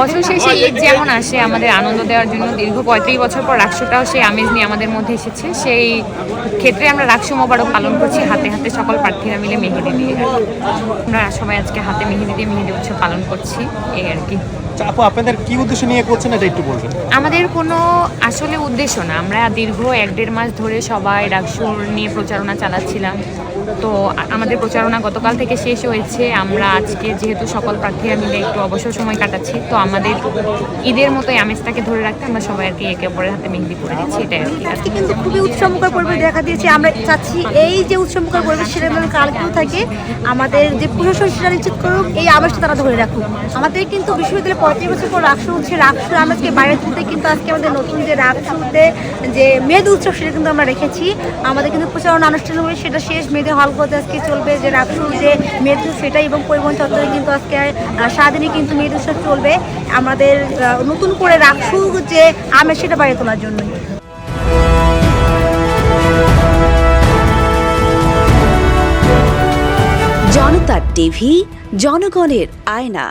বছর শেষে ঈদ যেমন আসে আমাদের আনন্দ দেওয়ার জন্য, দীর্ঘ 35 বছর পর রাকসুটাও সেই আমেজ নিয়ে আমাদের মধ্যে এসেছে। সেই ক্ষেত্রে আমরা রাকসু মোবারক পালন করছি হাতে হাতে সকল প্রার্থীরা মিলে মেহেদি দিয়ে। আমরা সবাই আজকে হাতে মেহেদি দিয়ে মেহেদি উৎসব পালন করছি, এই আর কি। আপু, আপনাদের কি উদ্দেশ্য নিয়ে করছেন এটা একটু বলবেন। আমাদের কোনো আসলে উদ্দেশ্য না, আমরা দীর্ঘ 1-1.5 মাস ধরে সবাই রাকসুর নিয়ে প্রচারণা চালাচ্ছিলাম। তো আমাদের প্রচারণা গতকাল থেকে শেষ হয়েছে। আমরা আজকে যেহেতু সকল প্রার্থীরা মিলে একটু অবসর সময় কাটাচ্ছি, তো আমাদের ঈদের মতো আমেজটাকে ধরে রাখতে আমরা সবাই আর কি একে অপরের হাতে মেহেদি করে দিচ্ছি, এটাই আর কি। আজকে কিন্তু খুবই উৎসবমুখর পরিবেশ দেখা দিয়েছে। আমরা চাচ্ছি এই যে উৎসবমুখর পরিবেশ সেটা যেন কালকেও থাকে। আমাদের যে প্রশাসন সেটা নিশ্চিত করুক, এই আমেজটা তারা ধরে রাখুক। আমাদের কিন্তু বিশ্ববিদ্যালয়ে 35 বছর পর রাকসু হচ্ছে, রাকসুর আমেজকে বাইরে তুলতে কিন্তু আজকে আমাদের নতুন যে রাকসুতে যে মেহেদি উৎসব সেটা কিন্তু আমরা রেখেছি। আমাদের কিন্তু প্রচারণা অনুষ্ঠান হবে, সেটা শেষ মেয়েদের হলগুলোতে আজকে চলবে যে রাকসুর যে মেহেদি সেটাই, এবং পরিবহন চত্বরে কিন্তু আজকে সারাদিনই কিন্তু মেহেদি উৎসব চলবে আমাদের নতুন করে রাকসু যে আমেজ সেটা বাইরে তোলার জন্যই। জনতা টিভি, জনগণের আয়না।